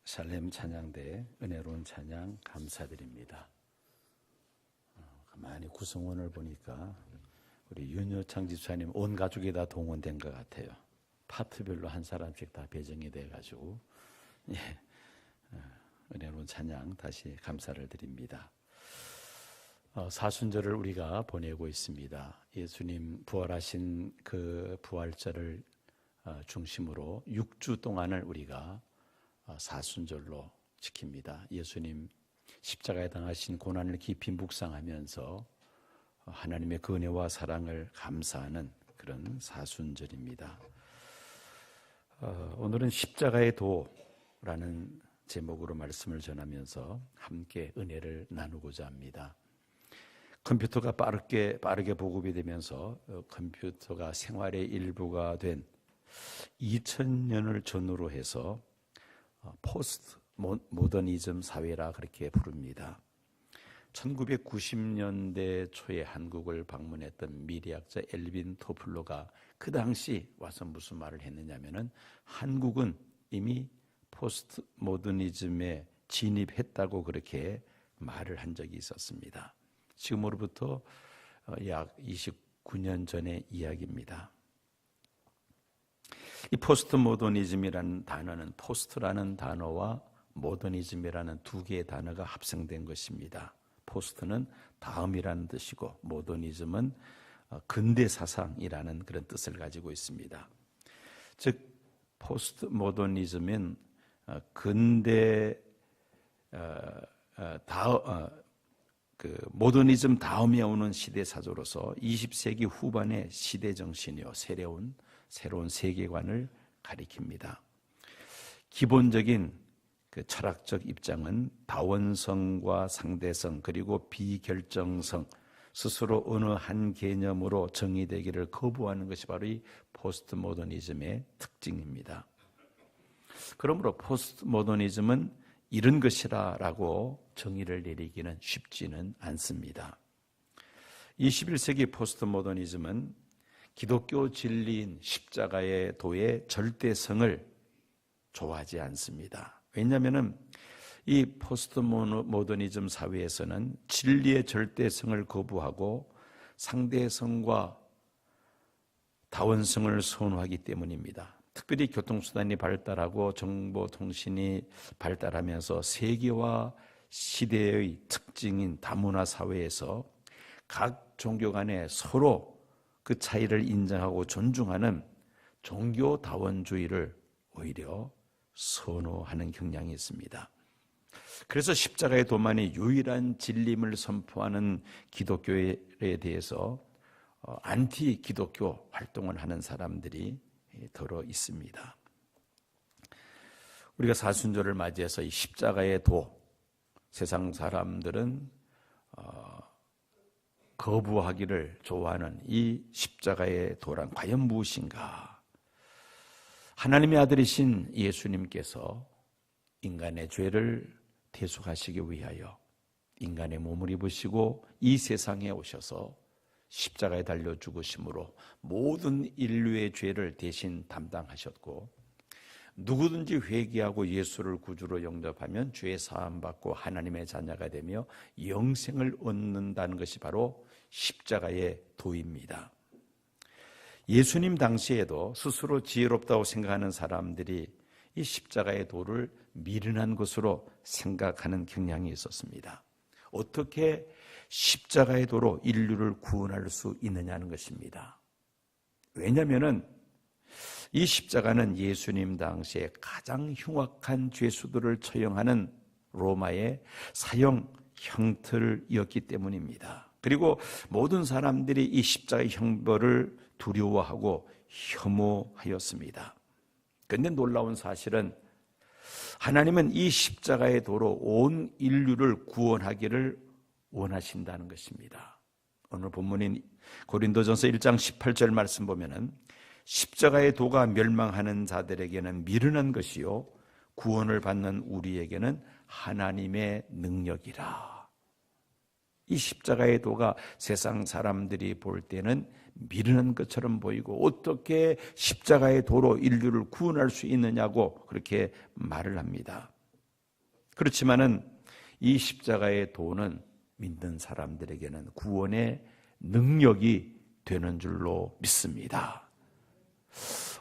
살렘 찬양대 은혜로운 찬양 감사드립니다. 가만히 구성원을 보니까 우리 윤여창 집사님 온 가족이 다 동원된 것 같아요. 파트별로 한 사람씩 다 배정이 돼가지고 은혜로운 찬양 다시 감사를 드립니다. 사순절을 우리가 보내고 있습니다. 예수님 부활하신 그 부활절을 중심으로 6주 동안을 우리가 사순절로 지킵니다. 예수님 십자가에 당하신 고난을 깊이 묵상하면서 하나님의 그 은혜와 사랑을 감사하는 그런 사순절입니다. 오늘은 십자가의 도라는 제목으로 말씀을 전하면서 함께 은혜를 나누고자 합니다. 컴퓨터가 빠르게 보급이 되면서 컴퓨터가 생활의 일부가 된 2000년을 전후로 해서 포스트 모더니즘 사회라 그렇게 부릅니다. 1990년대 초에 한국을 방문했던 미래학자 엘빈 토플러가 그 당시 와서 무슨 말을 했느냐면은 한국은 이미 포스트 모더니즘에 진입했다고 그렇게 말을 한 적이 있었습니다. 지금으로부터 약 29년 전의 이야기입니다. 이 포스트 모더니즘이라는 단어는 포스트라는 단어와 모더니즘이라는 두 개의 단어가 합성된 것입니다. 포스트는 다음이라는 뜻이고 모더니즘은 근대 사상이라는 그런 뜻을 가지고 있습니다. 즉 포스트 모더니즘은 근대 모더니즘 다음에 오는 시대 사조로서 20세기 후반의 시대 정신이요 새로운 세계관을 가리킵니다. 기본적인 그 철학적 입장은 다원성과 상대성 그리고 비결정성, 스스로 어느 한 개념으로 정의되기를 거부하는 것이 바로 이 포스트 모더니즘의 특징입니다. 그러므로 포스트 모더니즘은 이런 것이라고 정의를 내리기는 쉽지는 않습니다. 21세기 포스트 모더니즘은 기독교 진리인 십자가의 도의 절대성을 좋아하지 않습니다. 왜냐하면 이 포스트 모더니즘 사회에서는 진리의 절대성을 거부하고 상대성과 다원성을 선호하기 때문입니다. 특별히 교통수단이 발달하고 정보통신이 발달하면서 세계화 시대의 특징인 다문화 사회에서 각 종교 간에 서로 그 차이를 인정하고 존중하는 종교다원주의를 오히려 선호하는 경향이 있습니다. 그래서 십자가의 도만이 유일한 진리임을 선포하는 기독교에 대해서 안티 기독교 활동을 하는 사람들이 더러 있습니다. 우리가 사순절을 맞이해서 이 십자가의 도, 세상 사람들은 거부하기를 좋아하는 이 십자가의 도란 과연 무엇인가? 하나님의 아들이신 예수님께서 인간의 죄를 대속하시기 위하여 인간의 몸을 입으시고 이 세상에 오셔서 십자가에 달려 죽으심으로 모든 인류의 죄를 대신 담당하셨고, 누구든지 회개하고 예수를 구주로 영접하면 죄 사함 받고 하나님의 자녀가 되며 영생을 얻는다는 것이 바로 십자가의 도입니다. 예수님 당시에도 스스로 지혜롭다고 생각하는 사람들이 이 십자가의 도를 미련한 것으로 생각하는 경향이 있었습니다. 어떻게 십자가의 도로 인류를 구원할 수 있느냐는 것입니다. 왜냐하면 이 십자가는 예수님 당시에 가장 흉악한 죄수들을 처형하는 로마의 사형 형틀이었기 때문입니다. 그리고 모든 사람들이 이 십자가의 형벌을 두려워하고 혐오하였습니다. 그런데 놀라운 사실은 하나님은 이 십자가의 도로 온 인류를 구원하기를 원하신다는 것입니다. 오늘 본문인 고린도전서 1장 18절 말씀 보면은 십자가의 도가 멸망하는 자들에게는 미련한 것이요 구원을 받는 우리에게는 하나님의 능력이라. 이 십자가의 도가 세상 사람들이 볼 때는 미련한 것처럼 보이고 어떻게 십자가의 도로 인류를 구원할 수 있느냐고 그렇게 말을 합니다. 그렇지만은 이 십자가의 도는 믿는 사람들에게는 구원의 능력이 되는 줄로 믿습니다.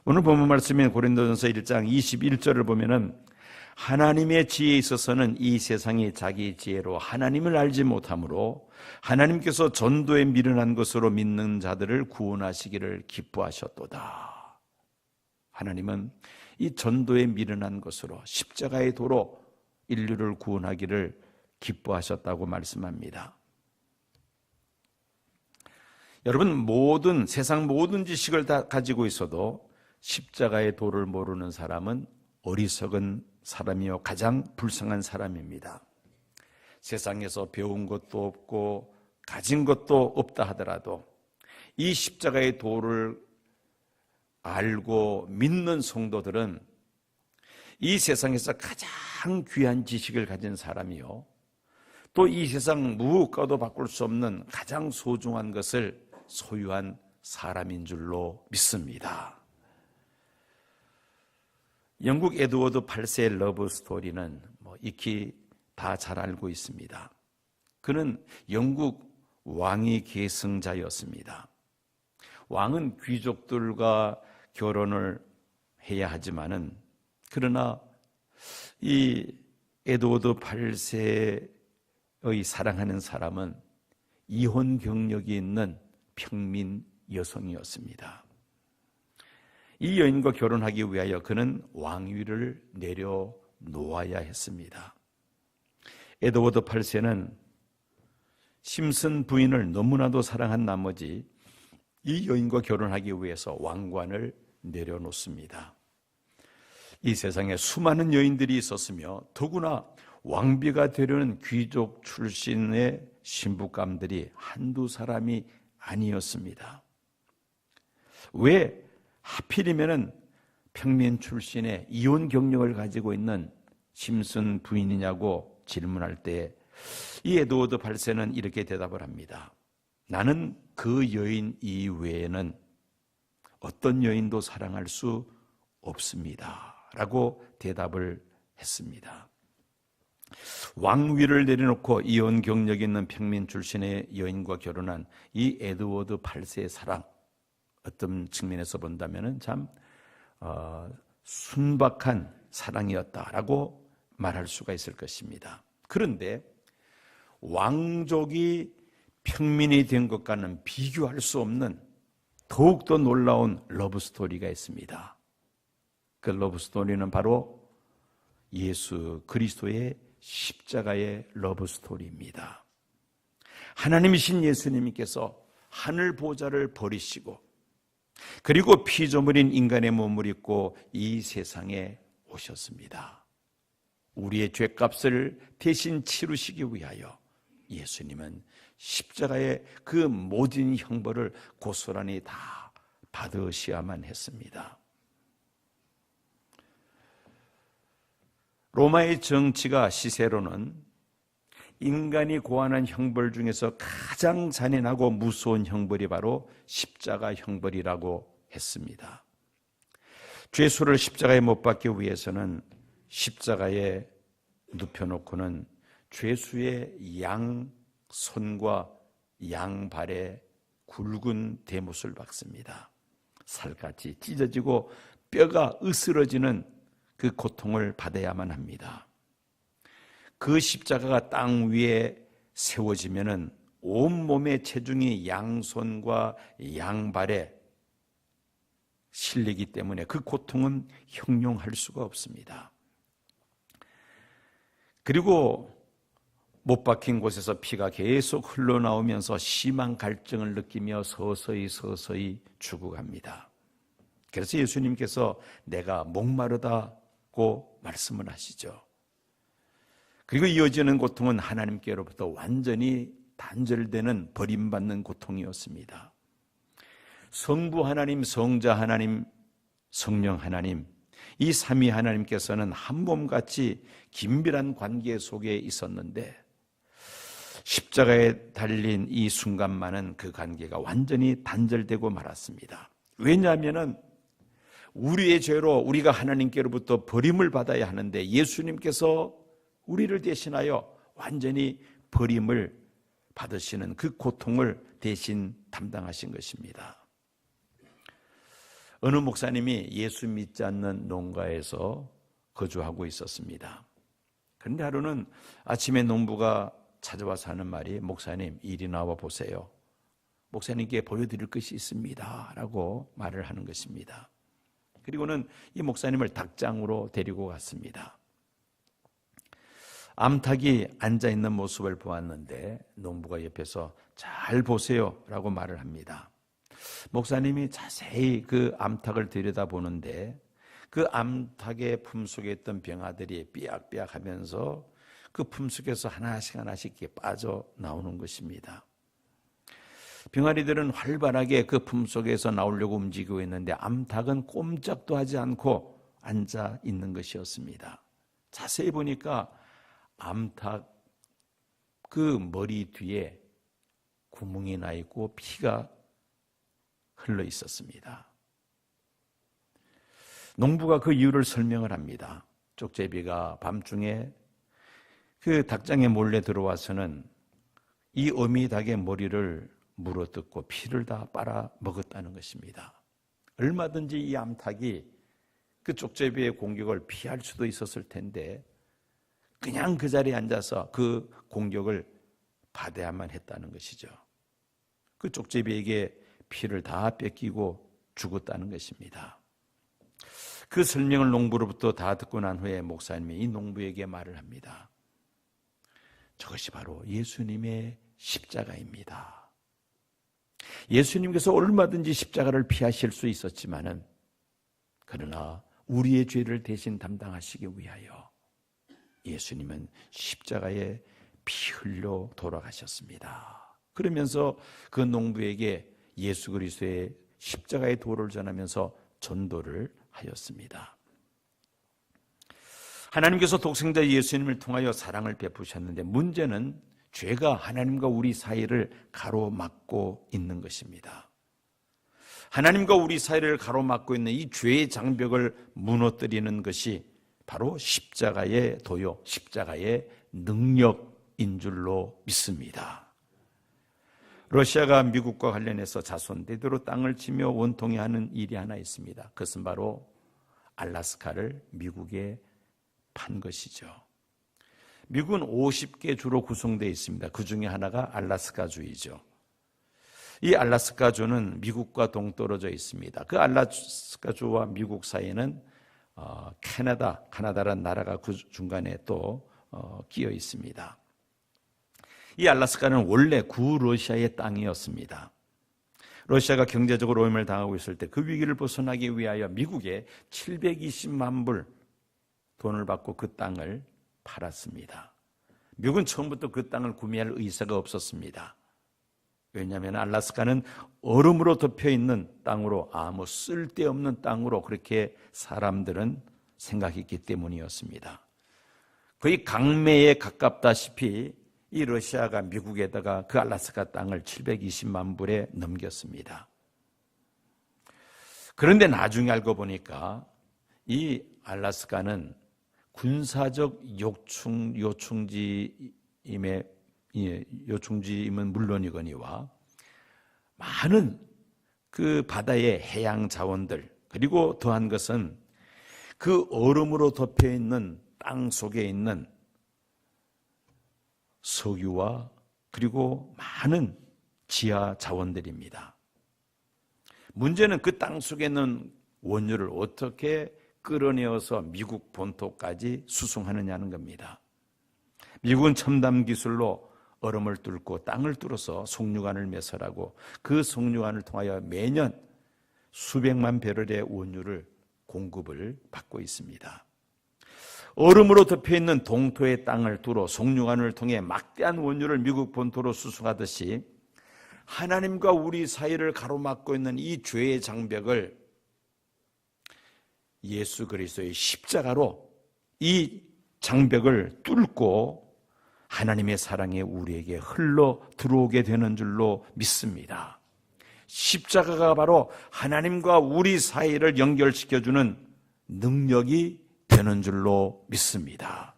오늘 본문 말씀인 고린도전서 1장 21절을 보면은 하나님의 지혜에 있어서는 이 세상이 자기 지혜로 하나님을 알지 못하므로 하나님께서 전도에 미련한 것으로 믿는 자들을 구원하시기를 기뻐하셨도다. 하나님은 이 전도에 미련한 것으로 십자가의 도로 인류를 구원하기를 기뻐하셨다고 말씀합니다. 여러분, 세상 모든 지식을 다 가지고 있어도 십자가의 도를 모르는 사람은 어리석은 사람이요 가장 불쌍한 사람입니다. 세상에서 배운 것도 없고 가진 것도 없다 하더라도 이 십자가의 도를 알고 믿는 성도들은 이 세상에서 가장 귀한 지식을 가진 사람이요 또 이 세상 무엇과도 바꿀 수 없는 가장 소중한 것을 소유한 사람인 줄로 믿습니다. 영국 에드워드 8세의 러브 스토리는 익히 다 잘 알고 있습니다. 그는 영국 왕위 계승자였습니다. 왕은 귀족들과 결혼을 해야 하지만은 그러나 이 에드워드 8세의 사랑하는 사람은 이혼 경력이 있는 평민 여성이었습니다. 이 여인과 결혼하기 위하여 그는 왕위를 내려놓아야 했습니다. 에드워드 8세는 심슨 부인을 너무나도 사랑한 나머지 이 여인과 결혼하기 위해서 왕관을 내려놓습니다. 이 세상에 수많은 여인들이 있었으며 더구나 왕비가 되려는 귀족 출신의 신부감들이 한두 사람이 아니었습니다. 왜 하필이면은 평민 출신의 이혼 경력을 가지고 있는 심슨 부인이냐고 질문할 때 이 에드워드 8세는 이렇게 대답을 합니다. 나는 그 여인 이외에는 어떤 여인도 사랑할 수 없습니다. 라고 대답을 했습니다. 왕위를 내려놓고 이혼 경력이 있는 평민 출신의 여인과 결혼한 이 에드워드 8세의 사랑, 어떤 측면에서 본다면 참 순박한 사랑이었다라고 말할 수가 있을 것입니다. 그런데 왕족이 평민이 된 것과는 비교할 수 없는 더욱더 놀라운 러브스토리가 있습니다. 그 러브스토리는 바로 예수 그리스도의 십자가의 러브스토리입니다. 하나님이신 예수님께서 하늘 보좌를 버리시고 그리고 피조물인 인간의 몸을 입고 이 세상에 오셨습니다. 우리의 죄값을 대신 치르시기 위하여 예수님은 십자가의 그 모든 형벌을 고스란히 다 받으셔야만 했습니다. 로마의 정치가 시세로는 인간이 고하는 형벌 중에서 가장 잔인하고 무서운 형벌이 바로 십자가 형벌이라고 했습니다. 죄수를 십자가에 못 박기 위해서는 십자가에 눕혀놓고는 죄수의 양손과 양발에 굵은 대못을 박습니다. 살같이 찢어지고 뼈가 으스러지는 그 고통을 받아야만 합니다. 그 십자가가 땅 위에 세워지면은 온몸의 체중이 양손과 양발에 실리기 때문에 그 고통은 형용할 수가 없습니다. 그리고 못 박힌 곳에서 피가 계속 흘러나오면서 심한 갈증을 느끼며 서서히 죽어갑니다. 그래서 예수님께서 내가 목마르다고 말씀을 하시죠. 그리고 이어지는 고통은 하나님께로부터 완전히 단절되는 버림받는 고통이었습니다. 성부 하나님, 성자 하나님, 성령 하나님, 이 삼위 하나님께서는 한 몸같이 긴밀한 관계 속에 있었는데 십자가에 달린 이 순간만은 그 관계가 완전히 단절되고 말았습니다. 왜냐하면 우리의 죄로 우리가 하나님께로부터 버림을 받아야 하는데 예수님께서 우리를 대신하여 완전히 버림을 받으시는 그 고통을 대신 담당하신 것입니다. 어느 목사님이 예수 믿지 않는 농가에서 거주하고 있었습니다. 그런데 하루는 아침에 농부가 찾아와서 하는 말이, 목사님 이리 나와 보세요. 목사님께 보여드릴 것이 있습니다 라고 말을 하는 것입니다. 그리고는 이 목사님을 닭장으로 데리고 갔습니다. 암탉이 앉아있는 모습을 보았는데 농부가 옆에서 잘 보세요 라고 말을 합니다. 목사님이 자세히 그 암탉을 들여다보는데 그 암탉의 품속에 있던 병아들이 삐약삐약 하면서 그 품속에서 하나씩 이렇게 빠져나오는 것입니다. 병아리들은 활발하게 그 품속에서 나오려고 움직이고 있는데 암탉은 꼼짝도 하지 않고 앉아 있는 것이었습니다. 자세히 보니까 암탉 그 머리 뒤에 구멍이 나 있고 피가 흘러 있었습니다. 농부가 그 이유를 설명을 합니다. 쪽제비가 밤중에 그 닭장에 몰래 들어와서는 이 어미닭의 머리를 물어뜯고 피를 다 빨아 먹었다는 것입니다. 얼마든지 이 암탉이 그 쪽제비의 공격을 피할 수도 있었을 텐데 그냥 그 자리에 앉아서 그 공격을 받아야만 했다는 것이죠. 그 쪽제비에게 피를 다 뺏기고 죽었다는 것입니다. 그 설명을 농부로부터 다 듣고 난 후에 목사님이 이 농부에게 말을 합니다. 저것이 바로 예수님의 십자가입니다. 예수님께서 얼마든지 십자가를 피하실 수 있었지만은 그러나 우리의 죄를 대신 담당하시기 위하여 예수님은 십자가에 피 흘려 돌아가셨습니다. 그러면서 그 농부에게 예수 그리스도의 십자가의 도를 전하면서 전도를 하였습니다. 하나님께서 독생자 예수님을 통하여 사랑을 베푸셨는데 문제는 죄가 하나님과 우리 사이를 가로막고 있는 것입니다. 하나님과 우리 사이를 가로막고 있는 이 죄의 장벽을 무너뜨리는 것이 바로 십자가의 도요, 십자가의 능력인 줄로 믿습니다. 러시아가 미국과 관련해서 자손대대로 땅을 치며 원통해 하는 일이 하나 있습니다. 그것은 바로 알래스카를 미국에 판 것이죠. 미국은 50개 주로 구성되어 있습니다. 그 중에 하나가 알래스카주이죠. 이 알래스카주는 미국과 동떨어져 있습니다. 그 알래스카주와 미국 사이에는 카나다라는 나라가 그 중간에 또 끼어 있습니다. 이 알래스카는 원래 구러시아의 땅이었습니다. 러시아가 경제적으로 오염을 당하고 있을 때 그 위기를 벗어나기 위하여 미국에 720만 불 돈을 받고 그 땅을 팔았습니다. 미국은 처음부터 그 땅을 구매할 의사가 없었습니다. 왜냐하면 알래스카는 얼음으로 덮여있는 땅으로 아무 쓸데없는 땅으로 그렇게 사람들은 생각했기 때문이었습니다. 거의 강매에 가깝다시피 이 러시아가 미국에다가 그 알래스카 땅을 720만 불에 넘겼습니다. 그런데 나중에 알고 보니까 이 알래스카는 군사적 요충지임은 물론이거니와 많은 그 바다의 해양 자원들 그리고 더한 것은 그 얼음으로 덮여 있는 땅 속에 있는 석유와 그리고 많은 지하 자원들입니다. 문제는 그 땅 속에 있는 원유를 어떻게 끌어내어서 미국 본토까지 수송하느냐는 겁니다. 미국은 첨단 기술로 얼음을 뚫고 땅을 뚫어서 송유관을 매설하고 그 송유관을 통하여 매년 수백만 배럴의 원유를 공급을 받고 있습니다. 얼음으로 덮여있는 동토의 땅을 뚫어 송유관을 통해 막대한 원유를 미국 본토로 수송하듯이 하나님과 우리 사이를 가로막고 있는 이 죄의 장벽을 예수 그리스도의 십자가로 이 장벽을 뚫고 하나님의 사랑이 우리에게 흘러 들어오게 되는 줄로 믿습니다. 십자가가 바로 하나님과 우리 사이를 연결시켜주는 능력이 되는 줄로 믿습니다.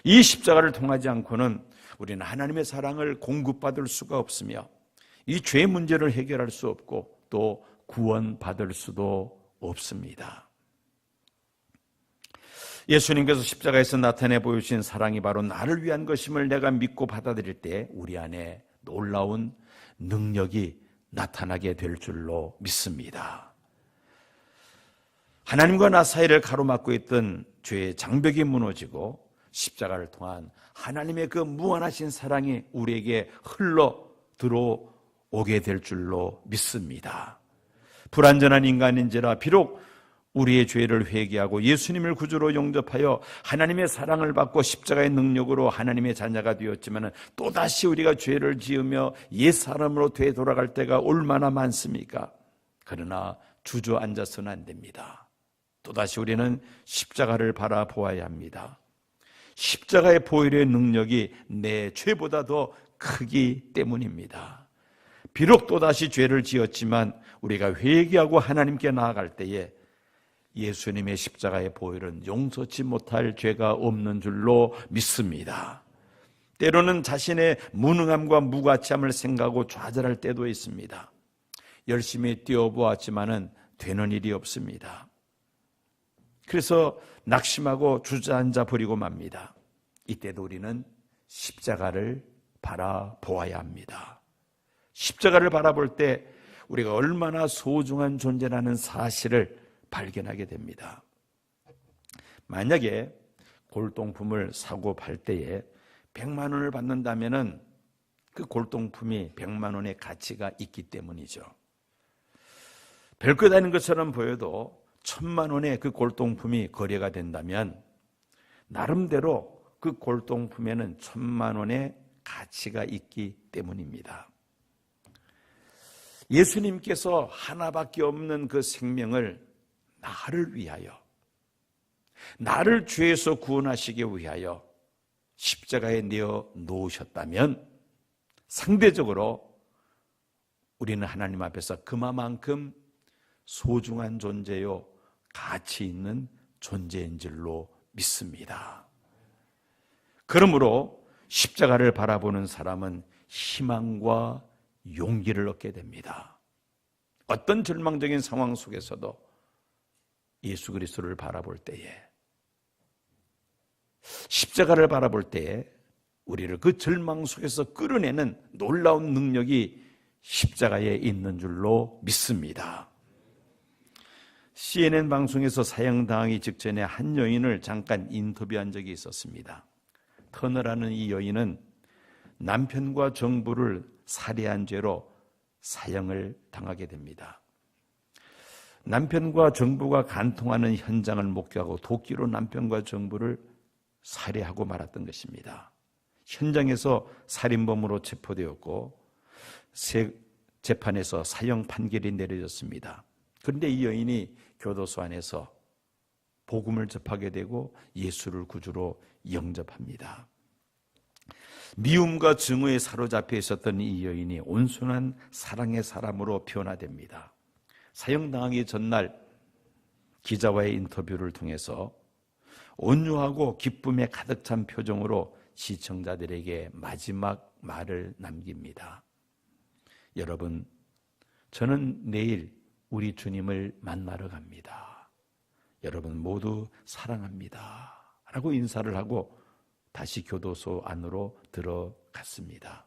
이 십자가를 통하지 않고는 우리는 하나님의 사랑을 공급받을 수가 없으며 이 죄 문제를 해결할 수 없고 또 구원받을 수도 없습니다. 예수님께서 십자가에서 나타내 보여주신 사랑이 바로 나를 위한 것임을 내가 믿고 받아들일 때 우리 안에 놀라운 능력이 나타나게 될 줄로 믿습니다. 하나님과 나 사이를 가로막고 있던 죄의 장벽이 무너지고 십자가를 통한 하나님의 그 무한하신 사랑이 우리에게 흘러 들어오게 될 줄로 믿습니다. 불완전한 인간인지라 비록 우리의 죄를 회개하고 예수님을 구주로 영접하여 하나님의 사랑을 받고 십자가의 능력으로 하나님의 자녀가 되었지만 또다시 우리가 죄를 지으며 옛사람으로 되돌아갈 때가 얼마나 많습니까? 그러나 주저앉아서는 안 됩니다. 또다시 우리는 십자가를 바라보아야 합니다. 십자가의 보혈의 능력이 내 죄보다 더 크기 때문입니다. 비록 또다시 죄를 지었지만 우리가 회개하고 하나님께 나아갈 때에 예수님의 십자가의 보혈은 용서치 못할 죄가 없는 줄로 믿습니다. 때로는 자신의 무능함과 무가치함을 생각하고 좌절할 때도 있습니다. 열심히 뛰어보았지만은 되는 일이 없습니다. 그래서 낙심하고 주저앉아 버리고 맙니다. 이때도 우리는 십자가를 바라보아야 합니다. 십자가를 바라볼 때 우리가 얼마나 소중한 존재라는 사실을 발견하게 됩니다. 만약에 골동품을 사고 팔 때에 100만 원을 받는다면은 그 골동품이 100만 원의 가치가 있기 때문이죠. 별것 아닌 것처럼 보여도 1000만 원의 그 골동품이 거래가 된다면 나름대로 그 골동품에는 1000만 원의 가치가 있기 때문입니다. 예수님께서 하나밖에 없는 그 생명을 나를 위하여, 나를 죄에서 구원하시기 위하여 십자가에 내어 놓으셨다면 상대적으로 우리는 하나님 앞에서 그만큼 소중한 존재요 가치 있는 존재인 줄로 믿습니다. 그러므로 십자가를 바라보는 사람은 희망과 용기를 얻게 됩니다. 어떤 절망적인 상황 속에서도 예수 그리스도를 바라볼 때에, 십자가를 바라볼 때에 우리를 그 절망 속에서 끌어내는 놀라운 능력이 십자가에 있는 줄로 믿습니다. CNN 방송에서 사형당하기 직전에 한 여인을 잠깐 인터뷰한 적이 있었습니다. 터너라는 이 여인은 남편과 정부를 살해한 죄로 사형을 당하게 됩니다. 남편과 정부가 간통하는 현장을 목격하고 도끼로 남편과 정부를 살해하고 말았던 것입니다. 현장에서 살인범으로 체포되었고 재판에서 사형 판결이 내려졌습니다. 그런데 이 여인이 교도소 안에서 복음을 접하게 되고 예수를 구주로 영접합니다. 미움과 증오에 사로잡혀 있었던 이 여인이 온순한 사랑의 사람으로 변화됩니다. 사형당하기 전날 기자와의 인터뷰를 통해서 온유하고 기쁨에 가득 찬 표정으로 시청자들에게 마지막 말을 남깁니다. 여러분, 저는 내일 우리 주님을 만나러 갑니다. 여러분 모두 사랑합니다. 라고 인사를 하고 다시 교도소 안으로 들어갔습니다.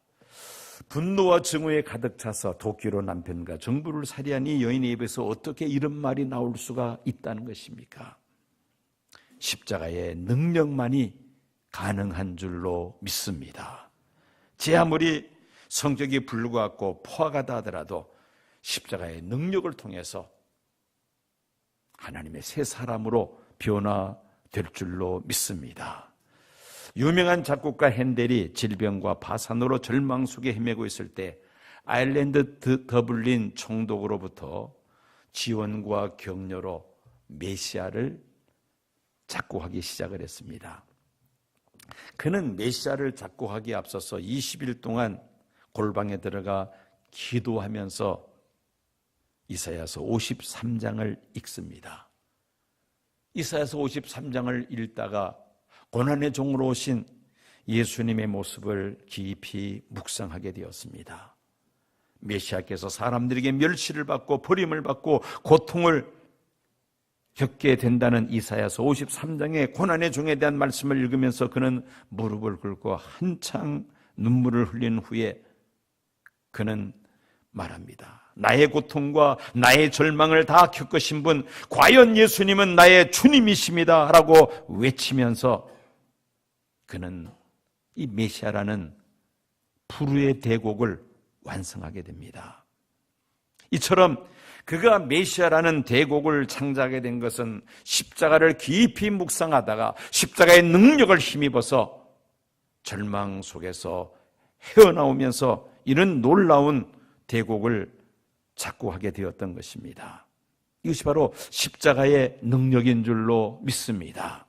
분노와 증오에 가득 차서 도끼로 남편과 정부를 살해한 이 여인의 입에서 어떻게 이런 말이 나올 수가 있다는 것입니까? 십자가의 능력만이 가능한 줄로 믿습니다. 제 아무리 성격이 불같고 포화가다 하더라도 십자가의 능력을 통해서 하나님의 새 사람으로 될 줄로 믿습니다. 유명한 작곡가 핸델이 질병과 파산으로 절망 속에 헤매고 있을 때 아일랜드 더블린 총독으로부터 지원과 격려로 메시아를 작곡하기 시작을 했습니다. 그는 메시아를 작곡하기에 앞서서 20일 동안 골방에 들어가 기도하면서 이사야서 53장을 읽습니다. 이사야서 53장을 읽다가 고난의 종으로 오신 예수님의 모습을 깊이 묵상하게 되었습니다. 메시아께서 사람들에게 멸시를 받고 버림을 받고 고통을 겪게 된다는 이사야서 53장의 고난의 종에 대한 말씀을 읽으면서 그는 무릎을 꿇고 한창 눈물을 흘린 후에 그는 말합니다. 나의 고통과 나의 절망을 다 겪으신 분, 과연 예수님은 나의 주님이십니다 라고 외치면서 그는 이 메시아라는 불후의 대곡을 완성하게 됩니다. 이처럼 그가 메시아라는 대곡을 창작하게 된 것은 십자가를 깊이 묵상하다가 십자가의 능력을 힘입어서 절망 속에서 헤어나오면서 이런 놀라운 대곡을 작곡하게 되었던 것입니다. 이것이 바로 십자가의 능력인 줄로 믿습니다.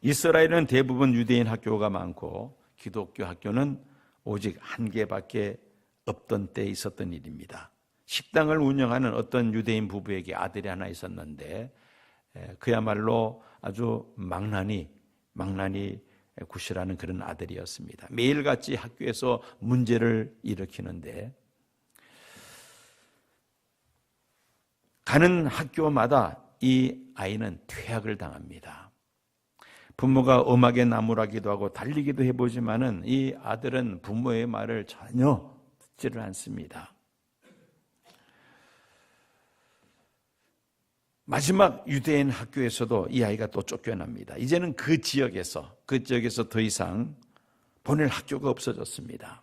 이스라엘은 대부분 유대인 학교가 많고 기독교 학교는 오직 한 개밖에 없던 때에 있었던 일입니다. 식당을 운영하는 어떤 유대인 부부에게 아들이 하나 있었는데 그야말로 아주 망나니 굿이라는 그런 아들이었습니다. 매일같이 학교에서 문제를 일으키는데 가는 학교마다 이 아이는 퇴학을 당합니다. 부모가 엄하게 나무라기도 하고 달리기도 해보지만은 이 아들은 부모의 말을 전혀 듣지를 않습니다. 마지막 유대인 학교에서도 이 아이가 또 쫓겨납니다. 이제는 그 지역에서 더 이상 보낼 학교가 없어졌습니다.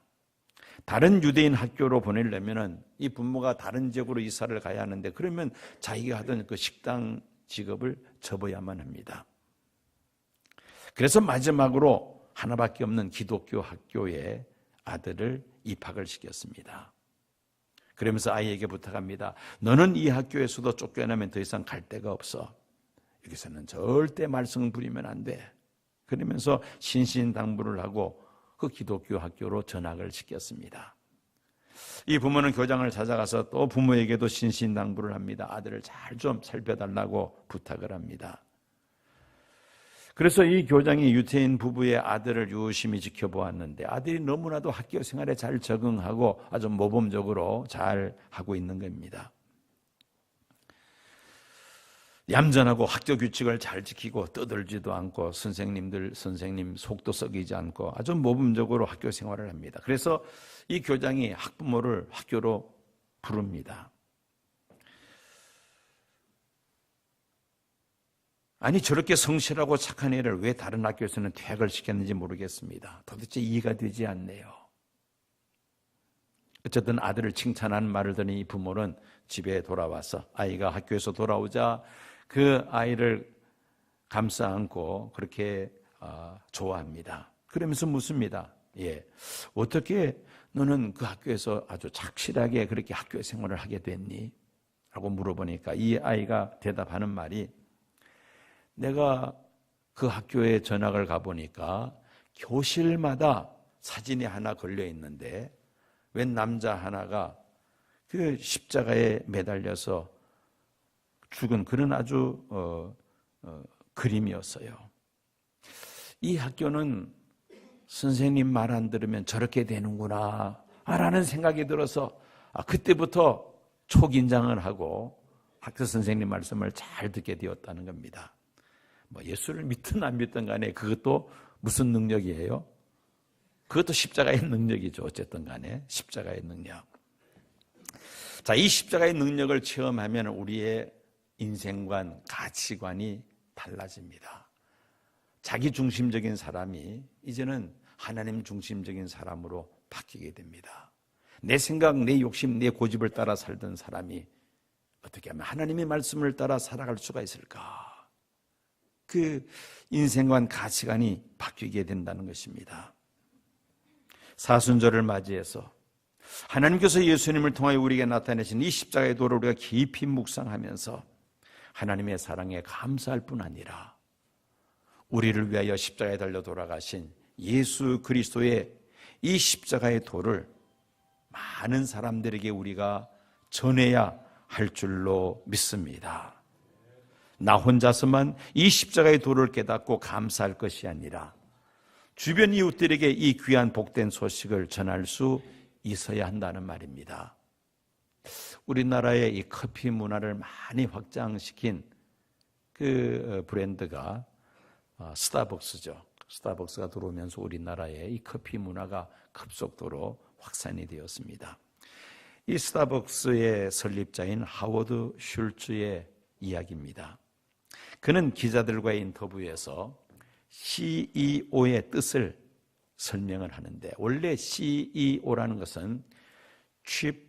다른 유대인 학교로 보내려면은 이 부모가 다른 지역으로 이사를 가야 하는데 그러면 자기가 하던 그 식당 직업을 접어야만 합니다. 그래서 마지막으로 하나밖에 없는 기독교 학교에 아들을 입학을 시켰습니다. 그러면서 아이에게 부탁합니다. 너는 이 학교에서도 쫓겨나면 더 이상 갈 데가 없어. 여기서는 절대 말썽 부리면 안 돼. 그러면서 신신당부를 하고 그 기독교 학교로 전학을 시켰습니다. 이 부모는 교장을 찾아가서 또 부모에게도 신신당부를 합니다. 아들을 잘 좀 살펴달라고 부탁을 합니다. 그래서 이 교장이 유태인 부부의 아들을 유심히 지켜보았는데 아들이 너무나도 학교 생활에 잘 적응하고 아주 모범적으로 잘 하고 있는 겁니다. 얌전하고 학교 규칙을 잘 지키고 떠들지도 않고 선생님 속도 썩이지 않고 아주 모범적으로 학교 생활을 합니다. 그래서 이 교장이 학부모를 학교로 부릅니다. 아니 저렇게 성실하고 착한 애를 왜 다른 학교에서는 퇴학을 시켰는지 모르겠습니다. 도대체 이해가 되지 않네요. 어쨌든 아들을 칭찬하는 말을 들은 이 부모는 집에 돌아와서 아이가 학교에서 돌아오자 그 아이를 감싸 안고 그렇게 좋아합니다. 그러면서 묻습니다. 어떻게 너는 그 학교에서 아주 착실하게 그렇게 학교 생활을 하게 됐니? 라고 물어보니까 이 아이가 대답하는 말이 내가 그 학교에 전학을 가보니까 교실마다 사진이 하나 걸려 있는데 웬 남자 하나가 그 십자가에 매달려서 죽은 그런 아주 그림이었어요. 이 학교는 선생님 말 안 들으면 저렇게 되는구나 라는 생각이 들어서 그때부터 초긴장을 하고 학교 선생님 말씀을 잘 듣게 되었다는 겁니다. 예수를 믿든 안 믿든 간에 그것도 무슨 능력이에요? 그것도 십자가의 능력이죠. 어쨌든 간에 십자가의 능력. 자, 이 십자가의 능력을 체험하면 우리의 인생관, 가치관이 달라집니다. 자기 중심적인 사람이 이제는 하나님 중심적인 사람으로 바뀌게 됩니다. 내 생각, 내 욕심, 내 고집을 따라 살던 사람이 어떻게 하면 하나님의 말씀을 따라 살아갈 수가 있을까? 그 인생관 가치관이 바뀌게 된다는 것입니다. 사순절을 맞이해서 하나님께서 예수님을 통하여 우리에게 나타내신 이 십자가의 도를 우리가 깊이 묵상하면서 하나님의 사랑에 감사할 뿐 아니라 우리를 위하여 십자가에 달려 돌아가신 예수 그리스도의 이 십자가의 도를 많은 사람들에게 우리가 전해야 할 줄로 믿습니다. 나 혼자서만 이 십자가의 도를 깨닫고 감사할 것이 아니라 주변 이웃들에게 이 귀한 복된 소식을 전할 수 있어야 한다는 말입니다. 우리나라의 이 커피 문화를 많이 확장시킨 그 브랜드가 스타벅스죠. 스타벅스가 들어오면서 우리나라의 이 커피 문화가 급속도로 확산이 되었습니다. 이 스타벅스의 설립자인 하워드 슐츠의 이야기입니다. 그는 기자들과의 인터뷰에서 CEO의 뜻을 설명을 하는데, 원래 CEO라는 것은 Chief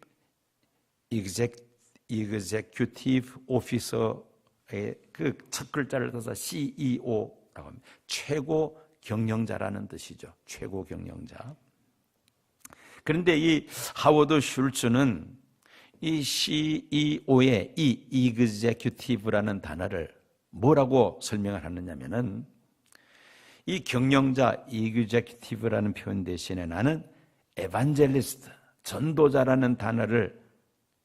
Executive Officer의 그 첫 글자를 써서 CEO라고 합니다. 최고 경영자라는 뜻이죠. 최고 경영자. 그런데 이 하워드 슐츠는 이 CEO의 이 Executive라는 단어를 뭐라고 설명을 하느냐면은, 이 경영자 Executive라는 표현 대신에 나는 Evangelist, 전도자라는 단어를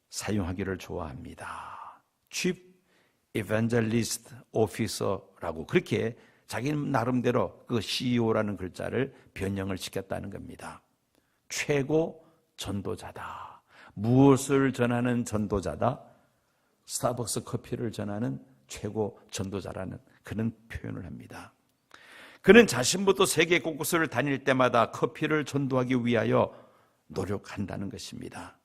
사용하기를 좋아합니다. Chief Evangelist Officer라고 그렇게 자기 나름대로 그 CEO라는 글자를 변형을 시켰다는 겁니다. 최고 전도자다. 무엇을 전하는 전도자다? 스타벅스 커피를 전하는 최고 전도자라는 그런 표현을 합니다. 그는 자신부터 세계 곳곳을 다닐 때마다 커피를 전도하기 위하여 노력한다는 것입니다.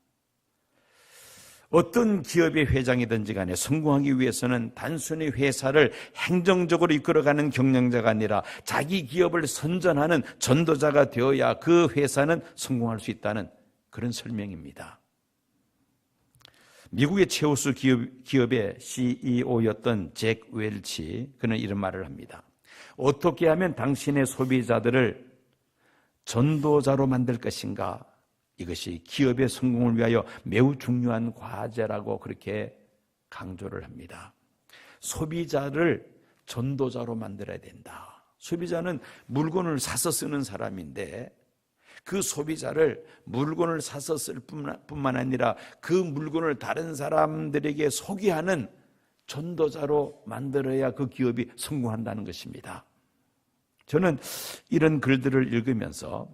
어떤 기업의 회장이든지 간에 성공하기 위해서는 단순히 회사를 행정적으로 이끌어가는 경영자가 아니라 자기 기업을 선전하는 전도자가 되어야 그 회사는 성공할 수 있다는 그런 설명입니다. 미국의 최우수 기업의 CEO였던 잭 웰치, 그는 이런 말을 합니다. 어떻게 하면 당신의 소비자들을 전도자로 만들 것인가? 이것이 기업의 성공을 위하여 매우 중요한 과제라고 그렇게 강조를 합니다. 소비자를 전도자로 만들어야 된다. 소비자는 물건을 사서 쓰는 사람인데 그 소비자를 물건을 사서 쓸 뿐만 아니라 그 물건을 다른 사람들에게 소개하는 전도자로 만들어야 그 기업이 성공한다는 것입니다. 저는 이런 글들을 읽으면서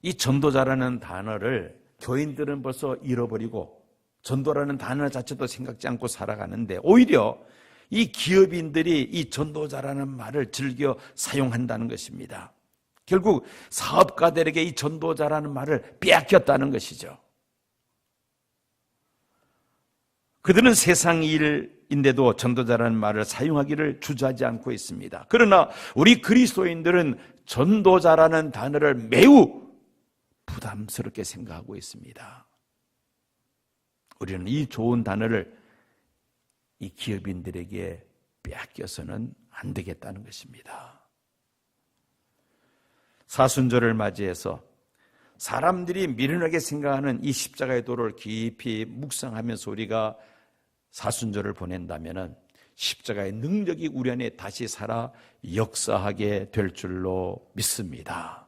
이 전도자라는 단어를 교인들은 벌써 잃어버리고 전도라는 단어 자체도 생각지 않고 살아가는데, 오히려 이 기업인들이 이 전도자라는 말을 즐겨 사용한다는 것입니다. 결국 사업가들에게 이 전도자라는 말을 빼앗겼다는 것이죠. 그들은 세상 일인데도 전도자라는 말을 사용하기를 주저하지 않고 있습니다. 그러나 우리 그리스도인들은 전도자라는 단어를 매우 부담스럽게 생각하고 있습니다. 우리는 이 좋은 단어를 이 기업인들에게 빼앗겨서는 안 되겠다는 것입니다. 사순절을 맞이해서 사람들이 미련하게 생각하는 이 십자가의 도를 깊이 묵상하면서 우리가 사순절을 보낸다면 십자가의 능력이 우리 안에 다시 살아 역사하게 될 줄로 믿습니다.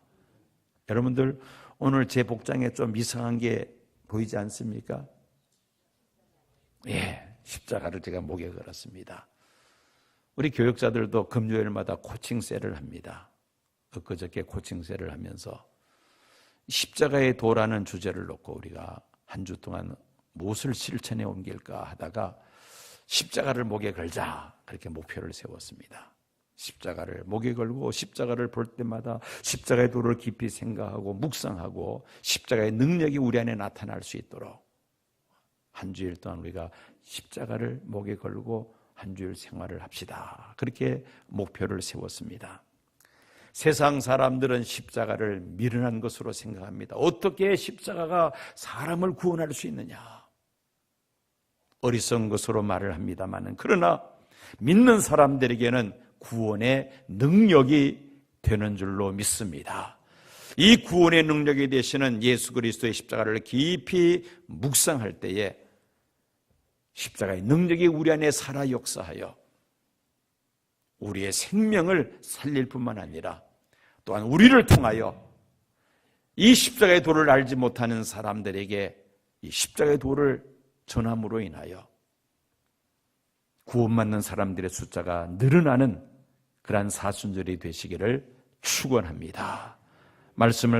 여러분들, 오늘 제 복장에 좀 이상한 게 보이지 않습니까? 예, 십자가를 제가 목에 걸었습니다. 우리 교육자들도 금요일마다 코칭셀을 합니다. 엊그저께 코칭셀을 하면서 십자가의 도라는 주제를 놓고 우리가 한 주 동안 무엇을 실천해 옮길까 하다가 십자가를 목에 걸자, 그렇게 목표를 세웠습니다. 십자가를 목에 걸고 십자가를 볼 때마다 십자가의 도를 깊이 생각하고 묵상하고 십자가의 능력이 우리 안에 나타날 수 있도록 한 주일 동안 우리가 십자가를 목에 걸고 한 주일 생활을 합시다. 그렇게 목표를 세웠습니다. 세상 사람들은 십자가를 미련한 것으로 생각합니다. 어떻게 십자가가 사람을 구원할 수 있느냐? 어리석은 것으로 말을 합니다만, 그러나 믿는 사람들에게는 구원의 능력이 되는 줄로 믿습니다. 이 구원의 능력이 되시는 예수 그리스도의 십자가를 깊이 묵상할 때에 십자가의 능력이 우리 안에 살아 역사하여 우리의 생명을 살릴 뿐만 아니라 또한 우리를 통하여 이 십자가의 도를 알지 못하는 사람들에게 이 십자가의 도를 전함으로 인하여 구원받는 사람들의 숫자가 늘어나는 그러한 사순절이 되시기를 축원합니다. 말씀을